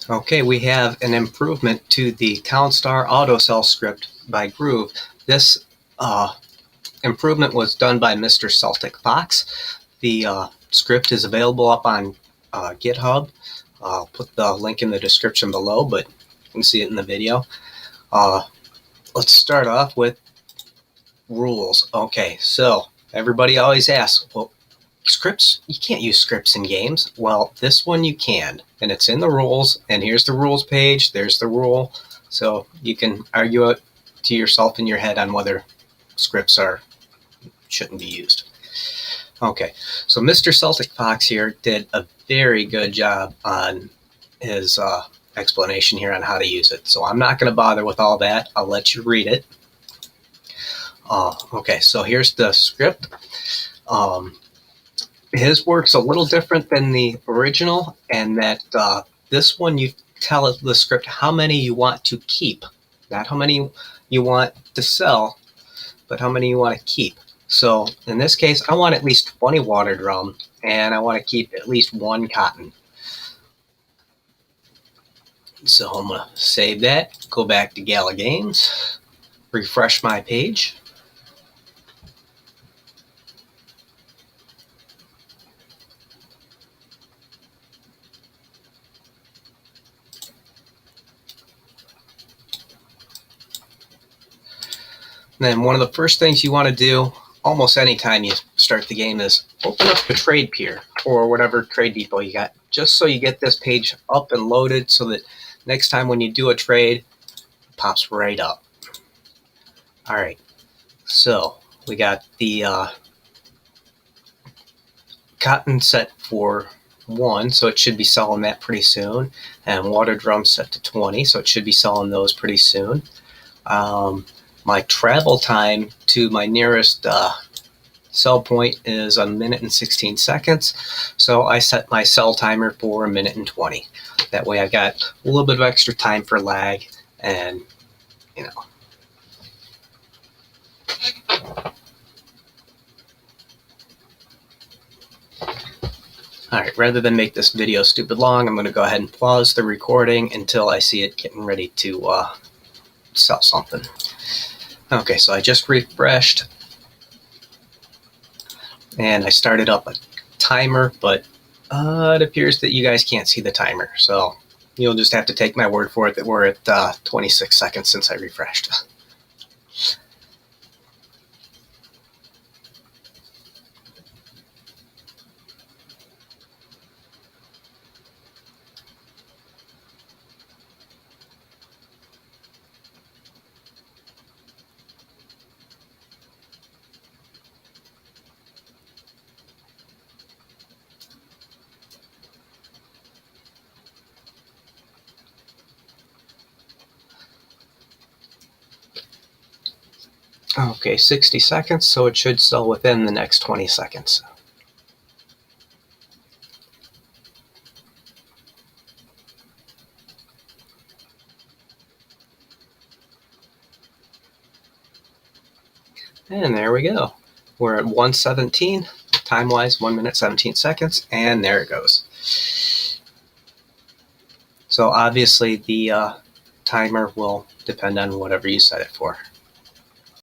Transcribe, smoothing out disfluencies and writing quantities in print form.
Okay, we have an improvement to the CounStar AutoSell script by Groove. This improvement was done by Mr. Celtic Fox. The script is available up on GitHub. I'll put the link in the description below, but you can see it in the video. Let's start off with rules. Okay, so everybody always asks, well, scripts, you can't use scripts in games. Well, this one you can, and it's in the rules, and here's the rules page, there's the rule, so you can argue it to yourself in your head on whether scripts shouldn't be used. Okay, so Mr. Celtic Fox here did a very good job on his explanation here on how to use it, so I'm not going to bother with all that. I'll let you read it. Okay, so here's the script. His work's a little different than the original, and that this one you tell the script how many you want to keep, not how many you want to sell, but how many you want to keep. So in this case, I want at least 20 water drum, and I want to keep at least 1 cotton. So I'm going to save that, go back to Gala Games, refresh my page. Then one of the first things you want to do almost anytime you start the game is open up the trade pier or whatever trade depot you got, just so you get this page up and loaded so that next time when you do a trade, it pops right up. All right, so we got the cotton set for 1, so it should be selling that pretty soon, and water drum set to 20, so it should be selling those pretty soon. My travel time to my nearest sell point is 1 minute and 16 seconds. So I set my sell timer for 1 minute and 20. That way I got a little bit of extra time for lag, and you know. All right, rather than make this video stupid long, I'm going to go ahead and pause the recording until I see it getting ready to sell something. Okay, so I just refreshed and I started up a timer, but it appears that you guys can't see the timer, so you'll just have to take my word for it that we're at 26 seconds since I refreshed. Okay, 60 seconds, so it should sell within the next 20 seconds. And there we go. We're at 1:17, time-wise 1 minute 17 seconds, and there it goes. So obviously the timer will depend on whatever you set it for.